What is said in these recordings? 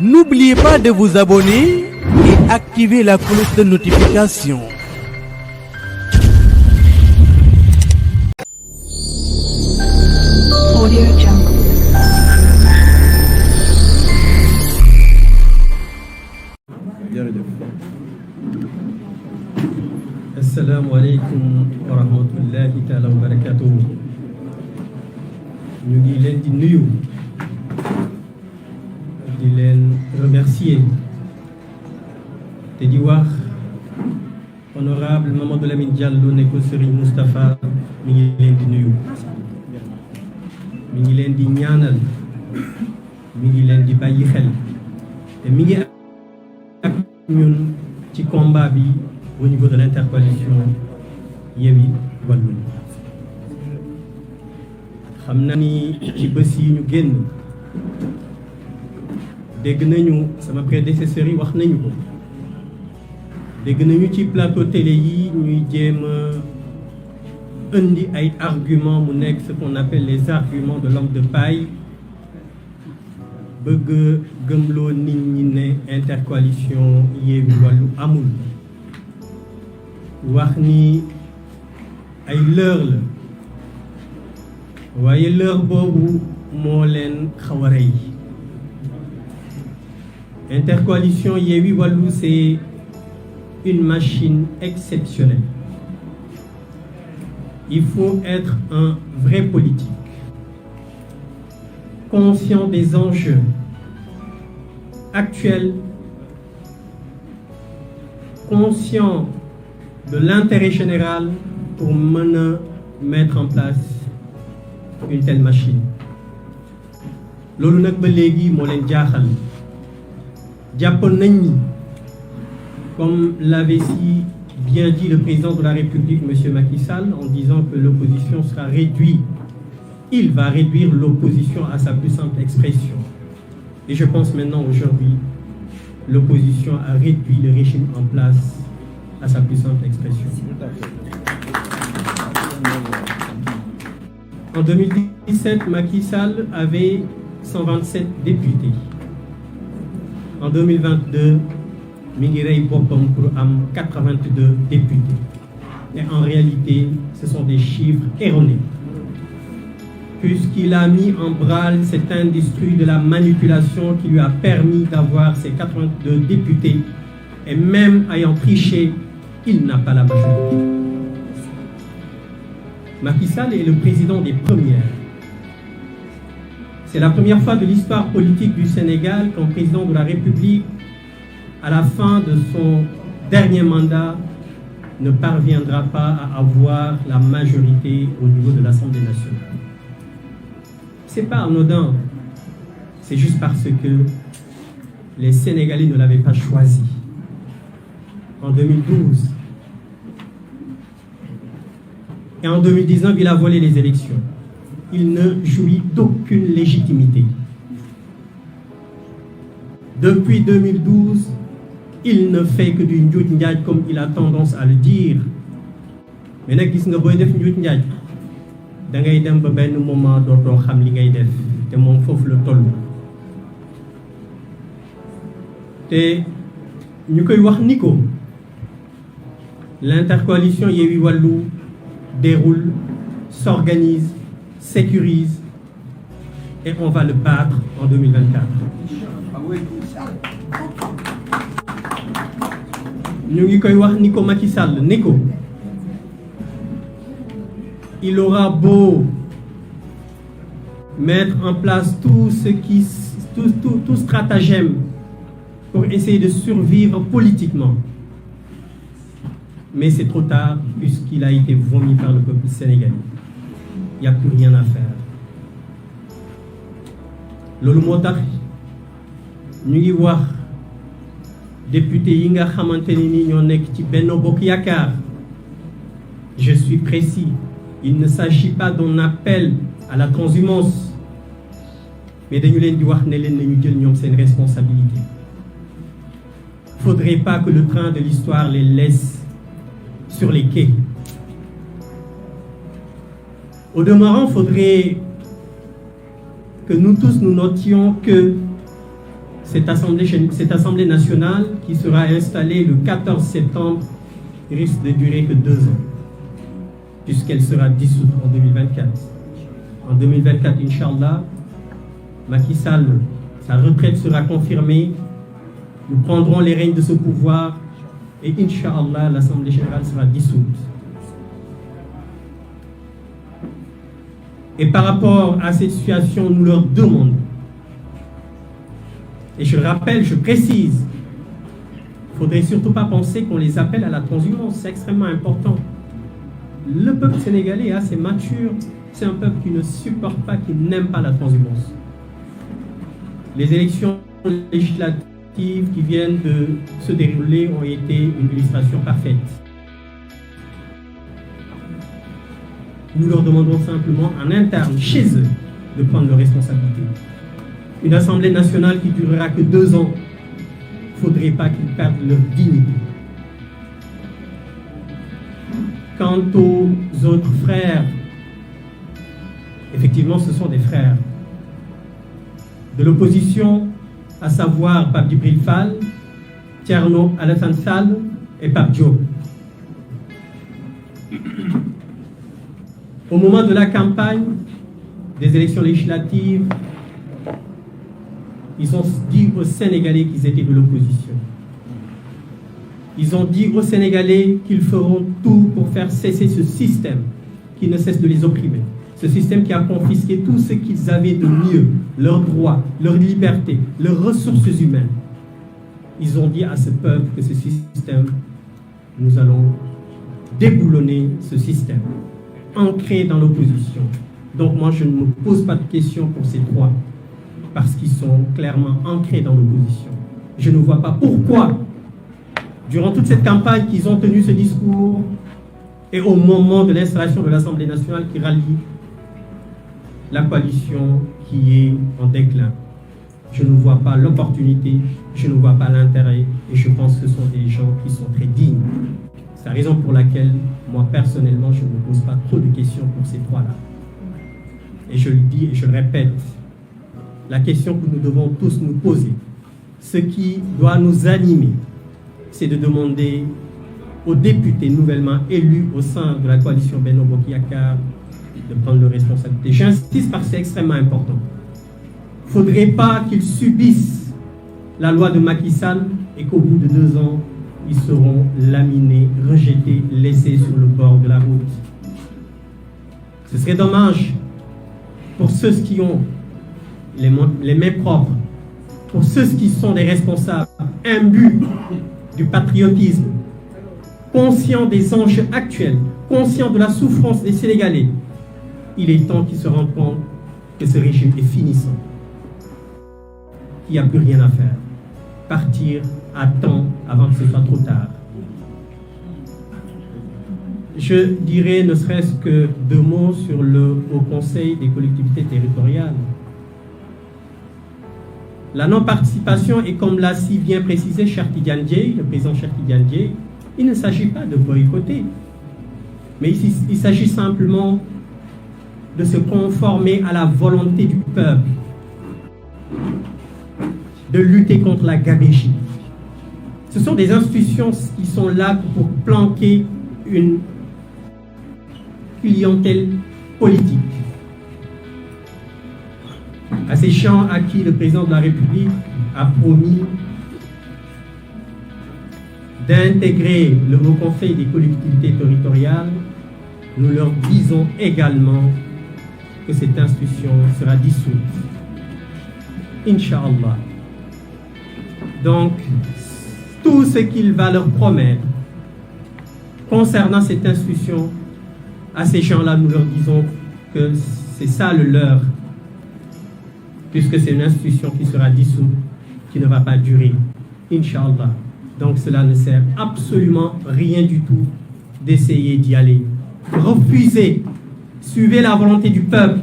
N'oubliez pas de vous abonner et activer la cloche de notification. Audio Jungle. Assalamu alaikum wa rahmatullahi taala wa barakatuh. Ñu ngi leen di nuyu di leen remercier te di wax honorable Mamadou Lamine Diallo ne ko Serigne Moustapha mi ngi leen di nuyu, mi ngi leen di ñaanal, mi ngi leen di bàyyi xel te mi ngi ak ñun ci combat bi au niveau de l'intercoalition Yewwi Wallu. xam na ni ci bés yi ñu génn dégg nañu sama prédécesseurs yi wax nañu ko, dégg nañu ci plateau télé yi ñuy jéem a indi ay arguments mu nekk ce qu'on appelle les arguments de l'homme de paille, bëgg gëmloo nit ñi ne intercoalition Yewwi Wallu amul, wax ni ay leurre la, waaye leurre boobu moo leen xaw a rey. Intercoalition Yewwi Wallu, c'est une machine exceptionnelle. Il faut être un vrai politique, conscient des enjeux actuels, conscient de l'intérêt général pour mën a mettre en place une telle machine. Loolu nag ba léegi moo leen jaaxal. Jàppoon nañ ni, comme l'avait si bien dit le président de la République, M. Macky Sall, en disant que l'opposition sera réduite, il va réduire l'opposition à sa plus simple expression. Et je pense maintenant, aujourd'hui, l'opposition a réduit le régime en place à sa plus simple expression. En 2017, Macky Sall avait 127 députés. En 2022, mi ngi rey boppam pour am 82 députés. Et en réalité, ce sont des chiffres erronés, puisqu'il a mis en branle cette industrie de la manipulation qui lui a permis d'avoir ces 82 députés, et même ayant triché, il n'a pas la majorité. Macky Sall est le président des premières. C'est la première fois de l'histoire politique du Sénégal qu'un président de la République, à la fin de son dernier mandat, ne parviendra pas à avoir la majorité au niveau de l'Assemblée nationale. C'est pas anodin, c'est juste parce que les Sénégalais ne l'avaient pas choisi. En 2012 et en 2019, il a volé les élections. Il ne jouit d'aucune légitimité. Depuis 2012, il ne fait que du njuuj njaaj comme il a tendance à le dire. Mais nag gis nga booy def njuuj njaaj da ngay dem ba benn moment dootoo xam li ngay def te moom foofu la toll. te ñu koy wax ni ko l'intercoalition Yewwi Wallu déroule, s'organise, sécurise et on va le battre en 2024. ñu ngi koy wax ni ko Macky Sall ni ko il aura beau mettre en place tout stratagème pour essayer de survivre politiquement, mais c'est trop tard puisqu'il a été vomi par le peuple sénégalais. Il n'y a plus rien à faire. Loolu moo tax ñu ngi wax député yi nga xamante ni ñoo nekk ci Benno Bokk Yaakaar. Je suis précis, il ne s'agit pas d'un appel à la transhumance, mais dañu leen di wax ne leen nañu jël ñoom seen responsabilité. Faudrait pas que le train de l'histoire les laisse sur les quais. Au demeurant, faudrait que nous tous nous notions que cette assemblée nationale qui sera installée le 14 septembre risque de durer que 2 ans, puisqu'elle sera dissoute en 2024. En 2024, Inch'Allah, Macky Sall, sa retraite sera confirmée, nous prendrons les règnes de ce pouvoir et Inch'Allah, l'Assemblée générale sera dissoute. Et par rapport à cette situation, nous leur demandons, et je le rappelle, je précise, il ne faudrait surtout pas penser qu'on les appelle à la transhumance, c'est extrêmement important. Le peuple sénégalais est assez mature, c'est un peuple qui ne supporte pas, qui n'aime pas la transhumance. Les élections législatives qui viennent de se dérouler ont été une illustration parfaite. Nous leur demandons simplement en interne, chez eux, de prendre leurs responsabilités. Une assemblée nationale qui durera que 2 ans, il ne faudrait pas qu'ils perdent leur dignité. Quant aux autres frères, effectivement, ce sont des frères de l'opposition, à savoir Pape Djibril Fall, Thierno Alassane Sall et Pape Diop. Au moment de la campagne des élections législatives, ils ont dit aux Sénégalais qu'ils étaient de l'opposition. Ils ont dit aux Sénégalais qu'ils feront tout pour faire cesser ce système qui ne cesse de les opprimer. Ce système qui a confisqué tout ce qu'ils avaient de mieux, leurs droits, leurs libertés, leurs ressources humaines. Ils ont dit à ce peuple que ce système, nous allons déboulonner ce système, ancré dans l'opposition. Donc moi, je ne me pose pas de questions pour ces trois, parce qu'ils sont clairement ancrés dans l'opposition. Je ne vois pas pourquoi, durant toute cette campagne qu'ils ont tenu ce discours, et au moment de l'installation de l'Assemblée nationale qui rallie la coalition qui est en déclin. Je ne vois pas l'opportunité, je ne vois pas l'intérêt, et je pense que ce sont des gens qui sont très dignes. C'est la raison pour laquelle, moi personnellement, je ne me pose pas trop de questions pour ces trois-là. Et je le dis et je le répète, la question que nous devons tous nous poser, ce qui doit nous animer, c'est de demander aux députés nouvellement élus au sein de la coalition Benno Bokk Yakaar de prendre leurs responsabilités. J'insiste parce que c'est extrêmement important. Il ne faudrait pas qu'ils subissent la loi de Macky Sall et qu'au bout de 2 ans, ils seront laminés, rejetés, laissés sur le bord de la route. Ce serait dommage pour ceux qui ont les mains propres, pour ceux qui sont des responsables, imbus du patriotisme, conscients des enjeux actuels, conscients de la souffrance des Sénégalais. Il est temps qu'ils se rendent compte que ce régime est finissant, qu'il n'y a plus rien à faire. Partir à temps avant que ce soit trop tard. Je dirais ne serait-ce que 2 mots sur le Haut Conseil des collectivités territoriales. La non-participation est, comme l'a si bien précisé Cheikh Tidiane Dièye, le président Cheikh Tidiane Dièye, il ne s'agit pas de boycotter, mais il s'agit simplement de se conformer à la volonté du peuple, de lutter contre la gabegie. Ce sont des institutions qui sont là pour planquer une clientèle politique. À ces gens à qui le président de la République a promis d'intégrer le Haut Conseil des collectivités territoriales, nous leur disons également que cette institution sera dissoute. Inch'Allah. Donc, tout ce qu'il va leur promettre concernant cette institution, à ces gens-là, nous leur disons que c'est ça le leur, puisque c'est une institution qui sera dissoute, qui ne va pas durer. Inch'Allah. Donc cela ne sert absolument rien du tout d'essayer d'y aller. Refusez, suivez la volonté du peuple.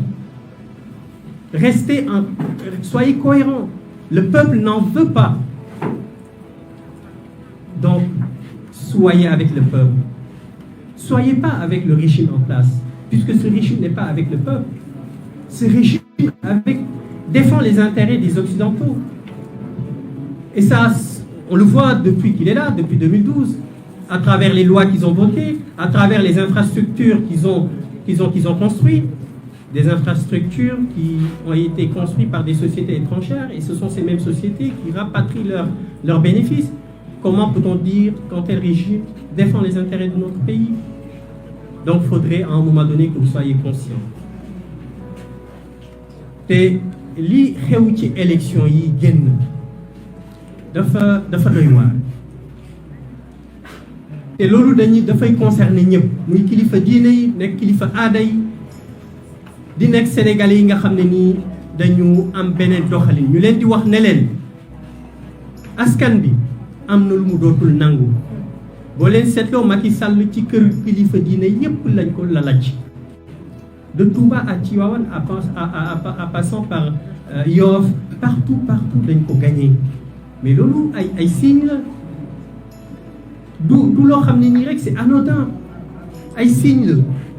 Soyez cohérents. Le peuple n'en veut pas. Donc, soyez avec le peuple. Soyez pas avec le régime en place, puisque ce régime n'est pas avec le peuple. Ce régime défend les intérêts des Occidentaux. Et ça, on le voit depuis qu'il est là, depuis 2012, à travers les lois qu'ils ont votées, à travers les infrastructures qu'ils ont construites, des infrastructures qui ont été construites par des sociétés étrangères, et ce sont ces mêmes sociétés qui rapatrient leurs bénéfices. Comment peut-on dire qu'un tel régime défend les intérêts de notre pays? Donc, il faudrait à un moment donné que vous soyez conscients. Et li xew ci élection yi génn dafa doy waar te loolu dafay concerner ñëpp, muy kilifa diine yi nekk kilifa aada yi di nekk sénégalais yi nga xam ne nii dañu am beneen doxalin. ñu leen di wax ne leen askan bi am na lu mu dootul nangu. boo leen seetloo Macky Sall ci kër kilifa diine yépp lañ ko lalaj, de Touba à Tivaouane en passant par Yoff, partout dañ ko gagné. Mais loolu ay signe la du loo xam ne nii rek c'est anodin, ay signe la.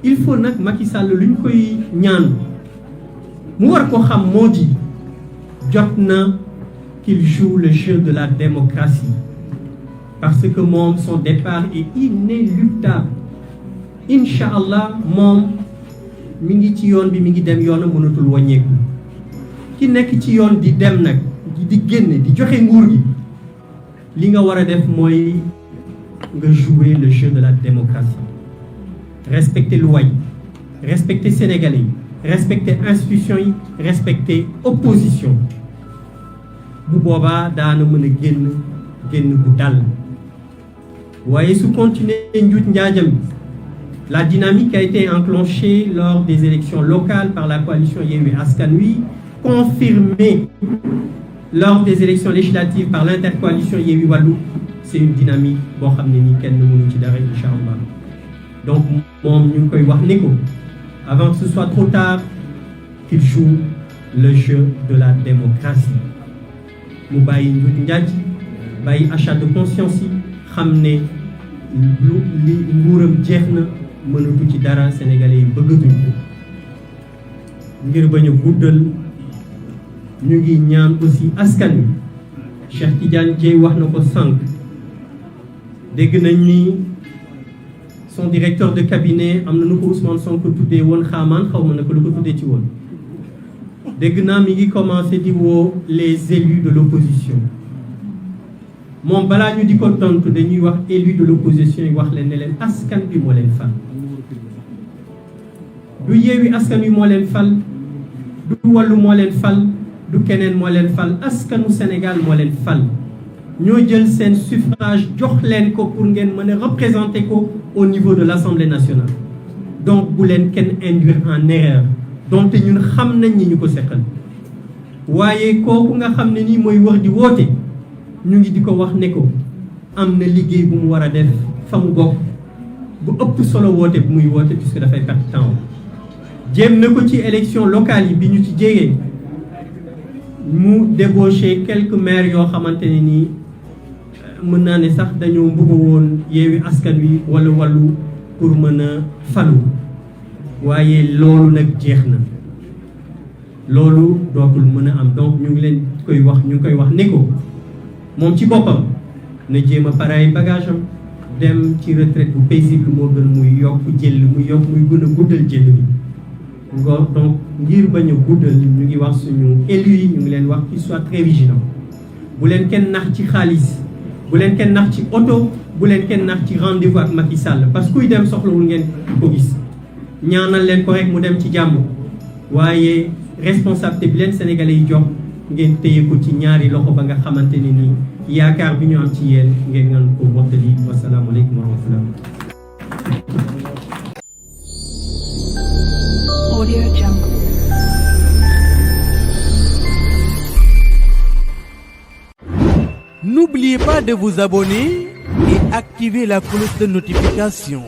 Il faut nag Macky Sall lu ñu koy ñaan mu war ko xam moo di jot na qu'il joue le jeu de la démocratie, parce que moom son départ est inéluctable. Inch'Allah moom mi ngi ci yoon bi, mi ngi dem yoonam, mënatul wàññeeku. ki nekk ci yoon di dem nag di génn di joxe nguur gi, li nga war a def mooy nga jouer le jeu de la démocratie, respecter loi yi, respecter sénégalais yi, respecter institutions yi, respecter opposition. bu boobaa daana mën a génn bu dal. waaye su continuer njuuj njaajam, la dynamique a été enclenchée lors des élections locales par la coalition Yewwi Askan Wi, confirmée lors des élections législatives par l'intercoalition Yewwi Wallu. C'est une dynamique boo xam ne ni kenn mënu ci dara, inchallah. Donc moom ñu ngi koy wax ne ko avant que ce soit trop tard, qu'il joue le jeu de la démocratie. mu bàyyi njuuj njaaj, bàyyi achat de conscience yi, xam ne li nguuram jeex na, mënatu ci dara, sénégalais yi bëggatuñ ko. ngir bañ a guddal, ñu ngi ñaan aussi askan wi. Cheikh Tidiane Dièye wax na ko sànq, dégg nañ ni son directeur de cabinet am na nu ko Ousmane Sonko tuddee woon xaamaan, xaw ma na ko lu ko tuddee ci woon. dégg naa mi ngi commencé di woo les élus de l'opposition. moom balaa ñu di ko tontu dañuy wax élus de l'opposition yi wax leen ne leen askan bi moo leen fal. du Yewwi Askan Wi moo leen fal, du Wallu moo leen fal, du keneen moo leen fal, askanu Sénégal moo leen fal. ñoo jël seen suffrage jox leen ko pour ngeen mën a représenter ko au niveau de l'Assemblée nationale. donc bu leen kenn induire en erreur, donte ñun xam nañ ni ñu ko seqal. waaye kooku nga xam ne nii mooy wër di woote, ñu ngi di ko wax ne ko am na liggéey bu mu war a def fa mu bokk bu ëpp solo woote bu muy woote, puisque dafay perte temps. jéem na ko ci élection locale yi bi ñu ci jégee, mu débauché quelques maires yoo xamante ne nii mën naa ne sax dañoo mbugg woon Yewwi Askan Wi wala Wallu pour mën a falu. waaye loolu nag jeex na, loolu dootul mën a am. donc ñu ngi koy wax ne ko moom ci boppam na jéem a pare ay bagage am, dem ci retraite bu paisible, moo gën muy yokk muy gën a guddal jël bi. donc ngir bañ a guddal, ñu ngi wax suñu élus yi, ñu ngi leen wax qu'ils soient très vigilants. bu leen kenn nax ci xaalis, bu leen kenn nax ci oto, bu leen kenn nax ci rendez-vous ak Macky Sall, parce que kuy dem soxlawul ngeen ko gis. ñaanal leen ko rek mu dem ci jàmm, waaye responsabilité bi leen sénégalais yi jox ngeen téye ko ci ñaari loxo ba nga xamante ne nii yaakaar bi ñu am ci yéen ngeen ngeen ko mottali. wasalaamualeykum wa rahmatullah. N'oubliez pas de vous abonner et activer la cloche de notification.